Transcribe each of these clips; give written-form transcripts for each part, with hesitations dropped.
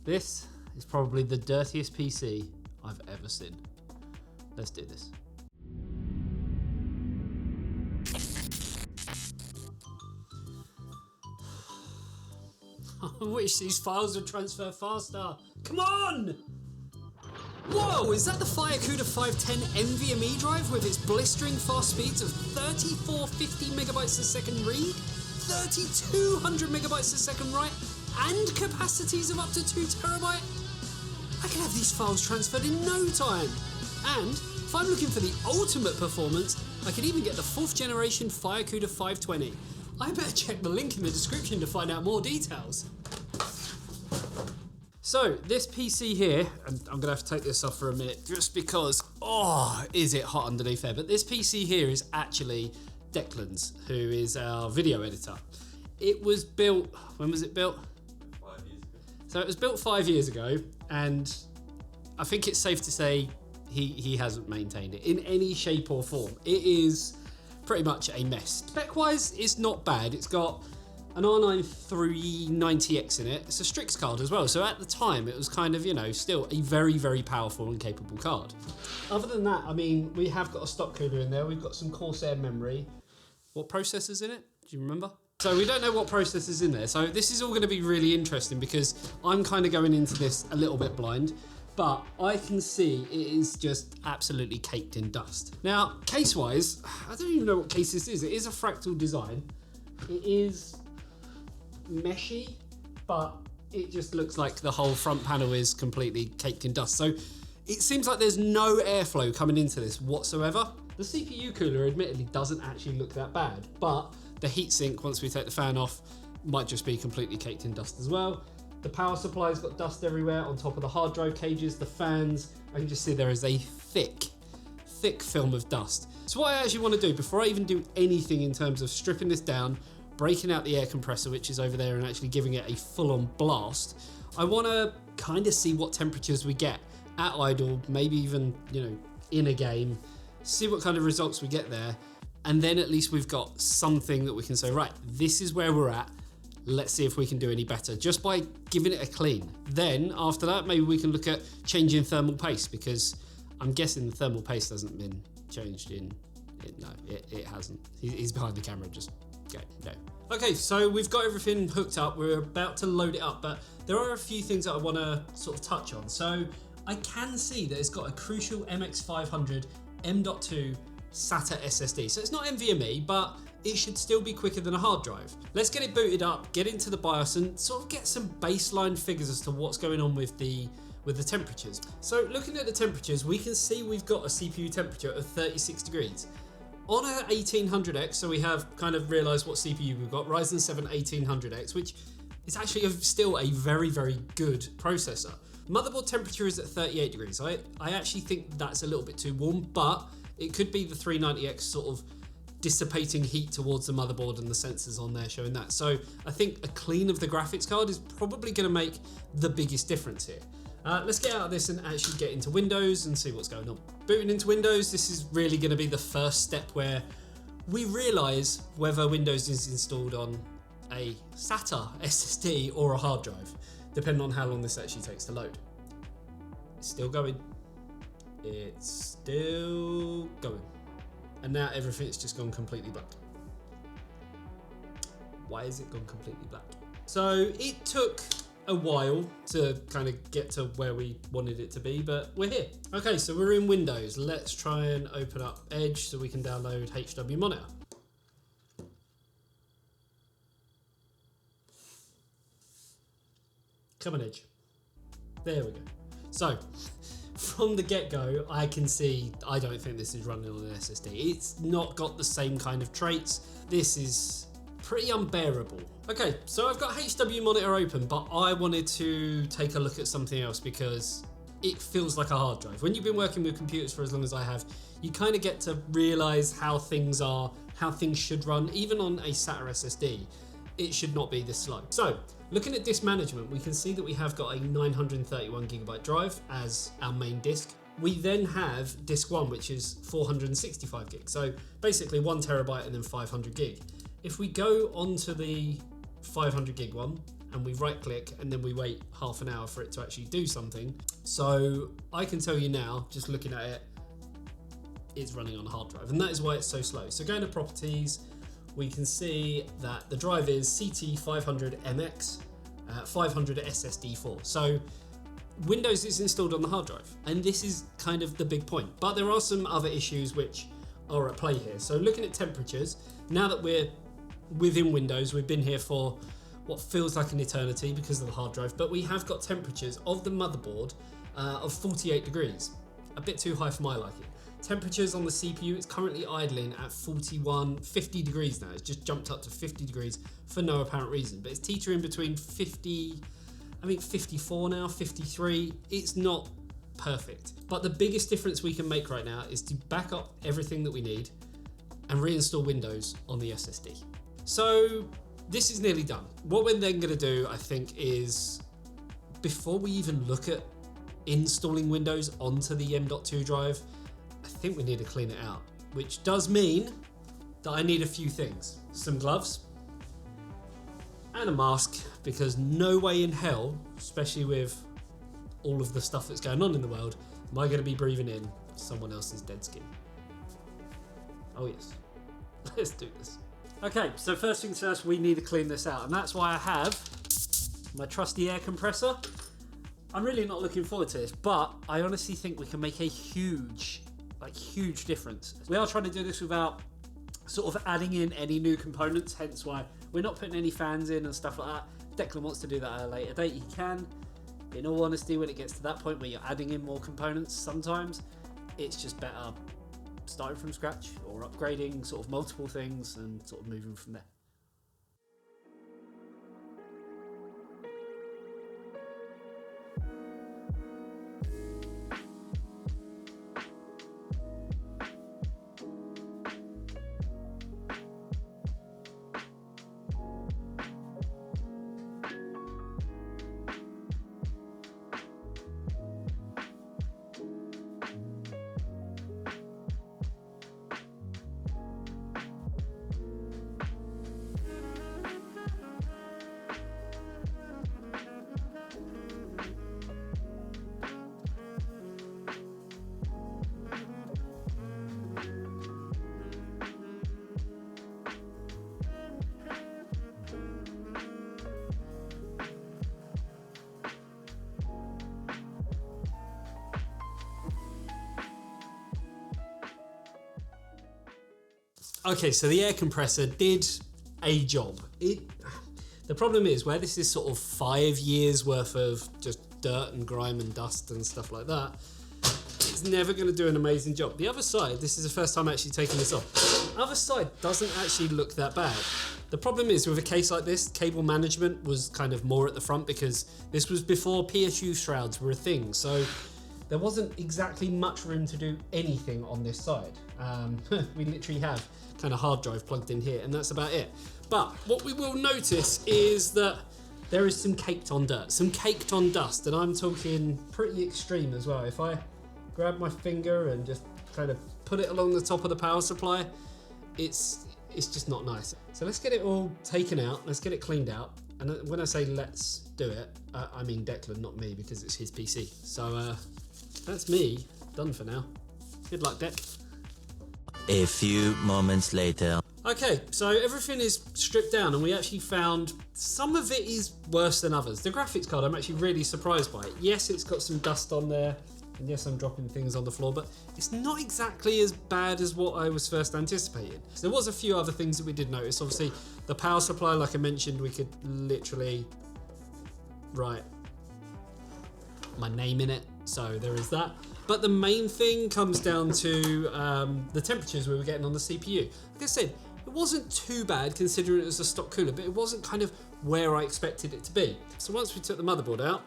This is probably the dirtiest PC I've ever seen. Let's do this. I wish these files would transfer faster. Come on! Whoa, is that the FireCuda 510 NVMe drive with its blistering fast speeds of 3450 megabytes a second read, 3200 megabytes a second write, and capacities of up to 2 terabyte? I can have these files transferred in no time. And if I'm looking for the ultimate performance, I can even get the 4th generation FireCuda 520. I better check the link in the description to find out more details. So this PC here, and I'm gonna have to take this off for a minute just because, oh, is it hot underneath there? But this PC here is actually Declan's, who is our video editor. It was built, when was it built? 5 years ago. So it was built 5 years ago, and I think it's safe to say he hasn't maintained it in any shape or form. It is pretty much a mess. Spec-wise, it's not bad. It's got an R9 390X in it. It's a Strix card as well. So at the time, it was kind of, you know, still a very, very powerful and capable card. Other than that, I mean, we have got a stock cooler in there. We've got some Corsair memory. What processor's in it? Do you remember? So we don't know what processor's in there. So this is all going to be really interesting because I'm kind of going into this a little bit blind. But I can see it is just absolutely caked in dust. Now, case-wise, I don't even know what case this is. It is a fractal design. It is meshy, but it just looks like the whole front panel is completely caked in dust. So it seems like there's no airflow coming into this whatsoever. The CPU cooler admittedly doesn't actually look that bad, but the heatsink, once we take the fan off, might just be completely caked in dust as well. The power supply's got dust everywhere on top of the hard drive cages, the fans. I can just see there is a thick film of dust. So what I actually want to do, before I even do anything in terms of stripping this down, breaking out the air compressor, which is over there, and actually giving it a full-on blast, I want to kind of see what temperatures we get at idle, maybe even, you know, in a game, see what kind of results we get there, and then at least we've got something that we can say, right, this is where we're at. Let's see if we can do any better just by giving it a clean. Then after that, maybe we can look at changing thermal paste, because I'm guessing the thermal paste hasn't been changed in, no, it hasn't. He's behind the camera, just go, no. Okay, so we've got everything hooked up. We're about to load it up, but there are a few things that I want to sort of touch on. So I can see that it's got a Crucial MX500 M.2 SATA SSD. So it's not NVMe, but it should still be quicker than a hard drive. Let's get it booted up, get into the BIOS, and sort of get some baseline figures as to what's going on with the temperatures. So looking at the temperatures, we can see we've got a CPU temperature of 36 degrees. On a 1800X, so we have kind of realized what CPU we've got, Ryzen 7 1800X, which is actually still a very, very good processor. Motherboard temperature is at 38 degrees. I actually think that's a little bit too warm, but it could be the 390X sort of dissipating heat towards the motherboard and the sensors on there showing that. So I think a clean of the graphics card is probably going to make the biggest difference here. Let's get out of this and actually get into Windows and see what's going on. Booting into Windows, this is really going to be the first step where we realize whether Windows is installed on a SATA SSD or a hard drive, depending on how long this actually takes to load. It's still going. It's still going. And now everything's just gone completely black. Why has it gone completely black? So it took a while to kind of get to where we wanted it to be, but we're here. Okay, so we're in Windows. Let's try and open up Edge so we can download HW Monitor. Come on, Edge. There we go. So, from the get-go, I can see I don't think this is running on an SSD. It's not got the same kind of traits. This is pretty unbearable. Okay, so I've got HW Monitor open, but I wanted to take a look at something else because it feels like a hard drive. When you've been working with computers for as long as I have, you kind of get to realize how things are, how things should run. Even on a SATA SSD, it should not be this slow. So, looking at disk management, we can see that we have got a 931 gigabyte drive as our main disk. We then have disk 1, which is 465 gig. So basically 1 terabyte and then 500 gig. If we go onto the 500 gig one, and we right click and then we wait half an hour for it to actually do something. So I can tell you now, just looking at it, it's running on a hard drive, and that is why it's so slow. So going to properties, we can see that the drive is CT500MX 500 SSD4. So Windows is installed on the hard drive, and this is kind of the big point. But there are some other issues which are at play here. So looking at temperatures, now that we're within Windows, we've been here for what feels like an eternity because of the hard drive, but we have got temperatures of the motherboard of 48 degrees, a bit too high for my liking. Temperatures on the CPU, it's currently idling at 50 degrees now. It's just jumped up to 50 degrees for no apparent reason, but it's teetering between 54 now, 53. It's not perfect. But the biggest difference we can make right now is to back up everything that we need and reinstall Windows on the SSD. So this is nearly done. What we're then gonna do, I think, is before we even look at installing Windows onto the M.2 drive, I think we need to clean it out, which does mean that I need a few things. Some gloves and a mask, because no way in hell, especially with all of the stuff that's going on in the world, am I going to be breathing in someone else's dead skin. Oh yes, let's do this. Okay, so first things first, we need to clean this out, and that's why I have my trusty air compressor. I'm really not looking forward to this, but I honestly think we can make a huge difference. We are trying to do this without sort of adding in any new components, hence why we're not putting any fans in and stuff like that. Declan wants to do that at a later date, he can. In all honesty, when it gets to that point where you're adding in more components, sometimes it's just better starting from scratch or upgrading sort of multiple things and sort of moving from there. Okay, so the air compressor did a job. The problem is, where this is sort of 5 years worth of just dirt and grime and dust and stuff like that, it's never going to do an amazing job. The other side, this is the first time actually taking this off, the other side doesn't actually look that bad. The problem is, with a case like this, cable management was kind of more at the front because this was before PSU shrouds were a thing. So there wasn't exactly much room to do anything on this side. We literally have kind of hard drive plugged in here, and that's about it. But what we will notice is that there is some caked on dirt, some caked on dust, and I'm talking pretty extreme as well. If I grab my finger and just kind of put it along the top of the power supply, it's just not nice. So let's get it all taken out, let's get it cleaned out. And when I say let's do it, I mean Declan, not me, because it's his PC. So that's me done for now. Good luck, Dec. A few moments later. Okay, so everything is stripped down, and we actually found some of it is worse than others. The graphics card, I'm actually really surprised by it. Yes, it's got some dust on there, and yes, I'm dropping things on the floor, but it's not exactly as bad as what I was first anticipating. So there was a few other things that we did notice. Obviously, the power supply, like I mentioned, we could literally write my name in it, so there is that. But the main thing comes down to the temperatures we were getting on the CPU. Like I said, it wasn't too bad considering it was a stock cooler, but it wasn't kind of where I expected it to be. So once we took the motherboard out,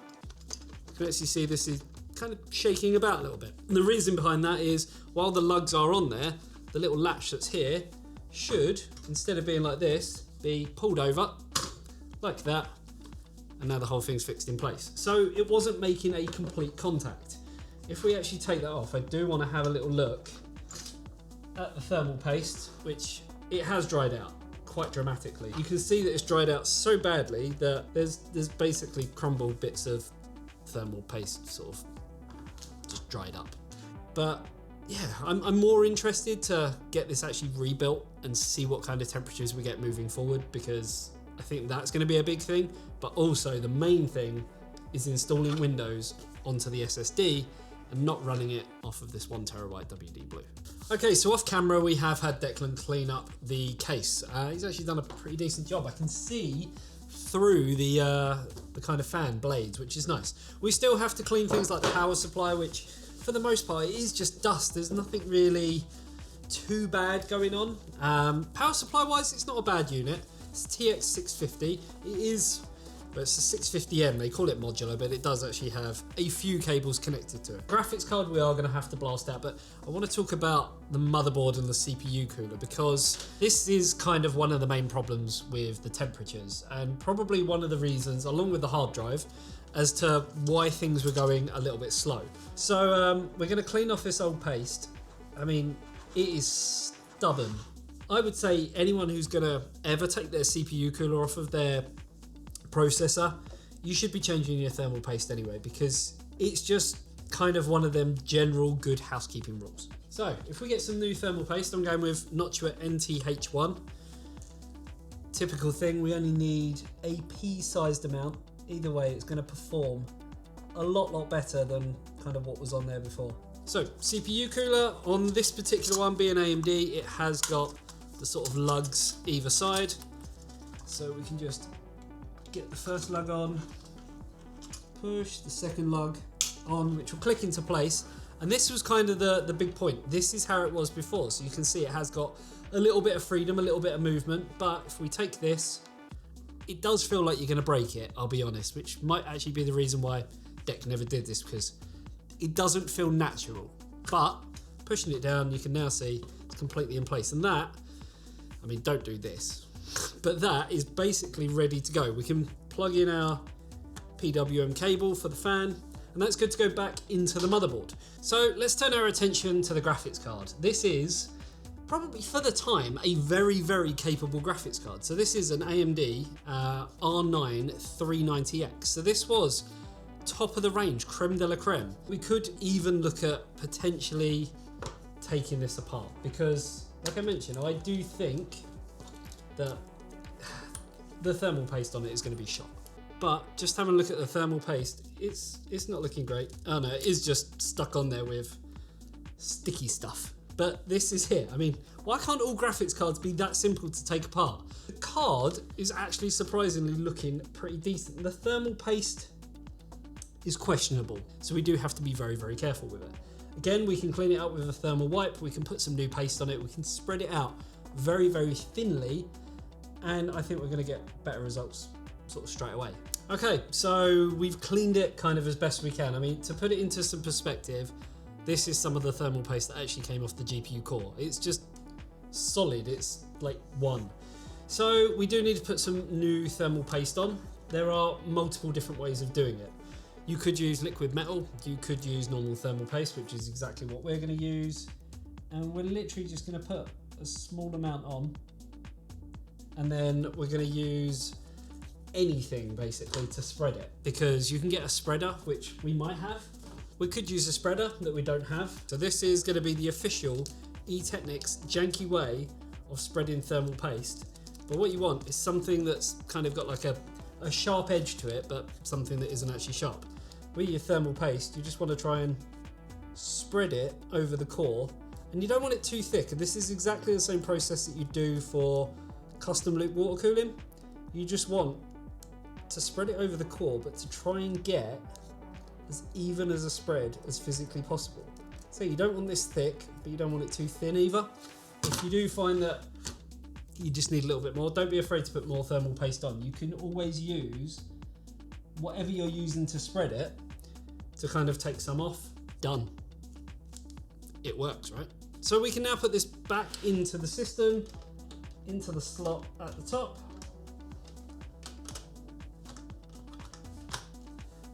you can actually see this is kind of shaking about a little bit. And the reason behind that is, while the lugs are on there, the little latch that's here should, instead of being like this, be pulled over like that, and now the whole thing's fixed in place. So it wasn't making a complete contact. If we actually take that off, I do want to have a little look at the thermal paste, which it has dried out quite dramatically. You can see that it's dried out so badly that there's basically crumbled bits of thermal paste sort of just dried up. But yeah, I'm more interested to get this actually rebuilt and see what kind of temperatures we get moving forward, because I think that's going to be a big thing. But also the main thing is installing Windows onto the SSD and not running it off of this 1TB WD Blue. Okay, so off camera we have had Declan clean up the case. He's actually done a pretty decent job. I can see through the kind of fan blades, which is nice. We still have to clean things like the power supply, which for the most part is just dust. There's nothing really too bad going on. Power supply wise, it's not a bad unit. It's TX650. It is, well, it's a 650M. They call it modular, but it does actually have a few cables connected to it. Graphics card we are going to have to blast out, but I want to talk about the motherboard and the CPU cooler, because this is kind of one of the main problems with the temperatures, and probably one of the reasons, along with the hard drive, as to why things were going a little bit slow. So we're going to clean off this old paste. I mean, it is stubborn. I would say anyone who's going to ever take their CPU cooler off of their processor, you should be changing your thermal paste anyway, because it's just kind of one of them general good housekeeping rules. So if we get some new thermal paste, I'm going with Noctua NTH1. Typical thing, we only need a pea-sized amount. Either way, it's going to perform a lot better than kind of what was on there before. So CPU cooler, on this particular one being AMD, it has got the sort of lugs either side. So we can just get the first lug on, push the second lug on, which will click into place. And this was kind of the big point. This is how it was before. So you can see it has got a little bit of freedom, a little bit of movement. But if we take this, it does feel like you're going to break it, I'll be honest, which might actually be the reason why Deck never did this, because it doesn't feel natural. But pushing it down, you can now see it's completely in place. And that, I mean, don't do this, but that is basically ready to go. We can plug in our PWM cable for the fan, and that's good to go back into the motherboard. So let's turn our attention to the graphics card. This is probably, for the time, a very capable graphics card. So this is an AMD R9 390X. So this was top of the range, creme de la creme. We could even look at potentially taking this apart, because like I mentioned, I do think that the thermal paste on it is going to be shot. But just having a look at the thermal paste, it's not looking great. Oh no, it is just stuck on there with sticky stuff. But this is here. I mean, why can't all graphics cards be that simple to take apart? The card is actually surprisingly looking pretty decent. The thermal paste is questionable, so we do have to be very careful with it. Again, we can clean it up with a thermal wipe, we can put some new paste on it, we can spread it out very thinly, and I think we're going to get better results sort of straight away. Okay, so we've cleaned it kind of as best we can. I mean, to put it into some perspective, this is some of the thermal paste that actually came off the GPU core. It's just solid, it's like one. So we do need to put some new thermal paste on. There are multiple different ways of doing it. You could use liquid metal, you could use normal thermal paste, which is exactly what we're going to use. And we're literally just going to put a small amount on, and then we're going to use anything basically to spread it, because you can get a spreader, which we might have. We could use a spreader that we don't have. So this is going to be the official eTeknix janky way of spreading thermal paste. But what you want is something that's kind of got like a sharp edge to it, but something that isn't actually sharp. With your thermal paste, you just want to try and spread it over the core, and you don't want it too thick. And this is exactly the same process that you do for custom loop water cooling. You just want to spread it over the core, but to try and get as even as a spread as physically possible. So you don't want this thick, but you don't want it too thin either. If you do find that you just need a little bit more, don't be afraid to put more thermal paste on. You can always use whatever you're using to spread it to kind of take some off. Done. It works, right? So we can now put this back into the system, into the slot at the top.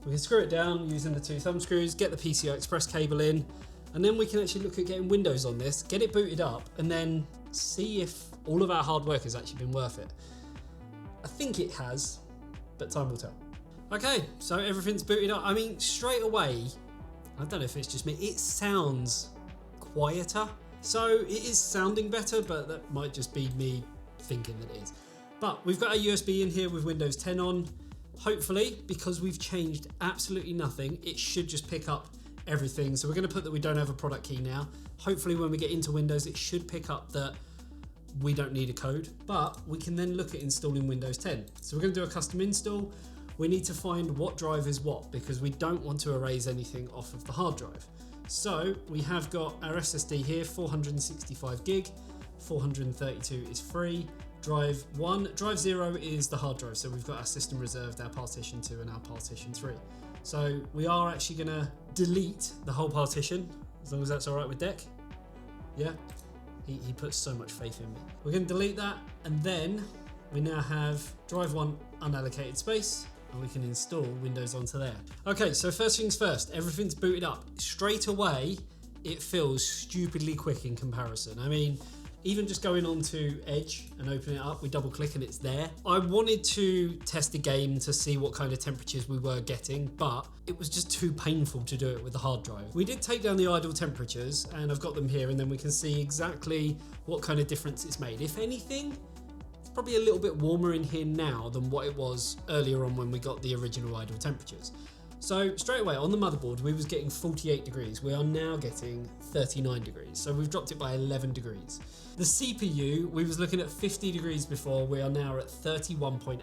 We can screw it down using the 2 thumb screws, get the PCI Express cable in, and then we can actually look at getting Windows on this, get it booted up, and then see if all of our hard work has actually been worth it. I think it has, but time will tell. Okay, so everything's booted up. I mean, straight away, I don't know if it's just me, it sounds quieter. So it is sounding better, but that might just be me thinking that it is. But we've got a USB in here with Windows 10 on. Hopefully, because we've changed absolutely nothing, it should just pick up everything. So we're going to put that we don't have a product key now. Hopefully when we get into Windows, it should pick up that we don't need a code, but we can then look at installing Windows 10. So we're going to do a custom install. We need to find what drive is what, because we don't want to erase anything off of the hard drive. So we have got our SSD here, 465 gig, 432 is free. Drive 1, drive 0 is the hard drive. So we've got our system reserved, our partition 2 and our partition 3. So we are actually going to delete the whole partition, as long as that's all right with Deck. Yeah, he puts so much faith in me. We're going to delete that, and then we now have drive 1 unallocated space, and we can install Windows onto there. Okay, so first things first, everything's booted up. Straight away, it feels stupidly quick in comparison. I mean, even just going onto Edge and opening it up, we double click and it's there. I wanted to test the game to see what kind of temperatures we were getting, but it was just too painful to do it with the hard drive. We did take down the idle temperatures, and I've got them here, and then we can see exactly what kind of difference it's made. If anything, it's probably a little bit warmer in here now than what it was earlier on when we got the original idle temperatures. So straight away on the motherboard, we was getting 48 degrees. We are now getting 39 degrees. So we've dropped it by 11 degrees. The CPU, we was looking at 50 degrees before. We are now at 31.8.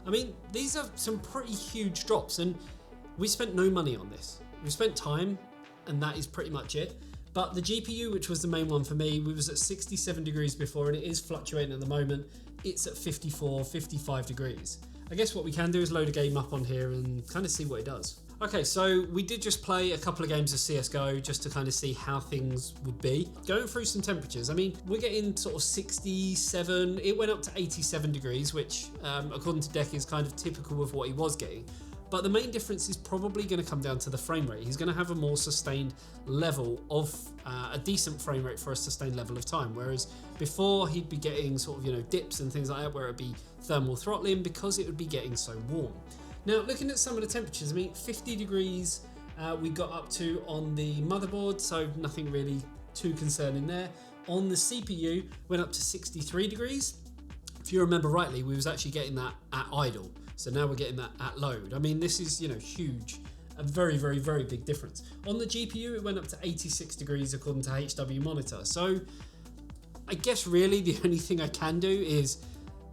I mean, these are some pretty huge drops, and we spent no money on this. We spent time, and that is pretty much it. But the GPU, which was the main one for me, we was at 67 degrees before, and it is fluctuating at the moment. It's at 54, 55 degrees. I guess what we can do is load a game up on here and kind of see what it does. Okay, so we did just play a couple of games of CSGO just to kind of see how things would be. Going through some temperatures, I mean, we're getting sort of 67, it went up to 87 degrees, which according to Deck is kind of typical of what he was getting. But the main difference is probably going to come down to the frame rate. He's going to have a more sustained level of a decent frame rate for a sustained level of time. Whereas before he'd be getting sort of, you know, dips and things like that where it'd be thermal throttling because it would be getting so warm. Now, looking at some of the temperatures, I mean, 50 degrees we got up to on the motherboard, so nothing really too concerning there. On the CPU, went up to 63 degrees. If you remember rightly, we was actually getting that at idle. So now we're getting that at load. I mean, this is, you know, huge. A very, very, very big difference. On the GPU, it went up to 86 degrees according to HW Monitor. So I guess really the only thing I can do is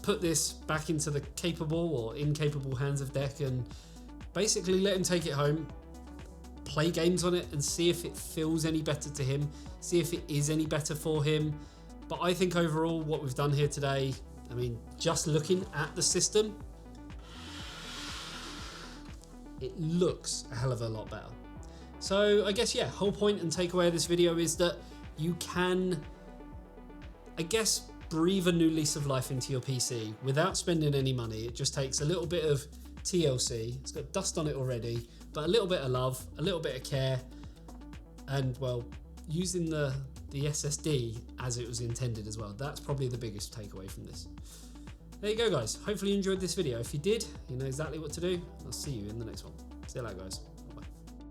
put this back into the capable or incapable hands of Deck and basically let him take it home, play games on it and see if it feels any better to him, see if it is any better for him. But I think overall what we've done here today, I mean, just looking at the system, it looks a hell of a lot better. So I guess, yeah, whole point and takeaway of this video is that you can, I guess, breathe a new lease of life into your PC without spending any money. It just takes a little bit of TLC. It's got dust on it already, but a little bit of love, a little bit of care, and, well, using the SSD as it was intended as well. That's probably the biggest takeaway from this. There you go, guys. Hopefully you enjoyed this video. If you did, you know exactly what to do. I'll see you in the next one. See you later, guys.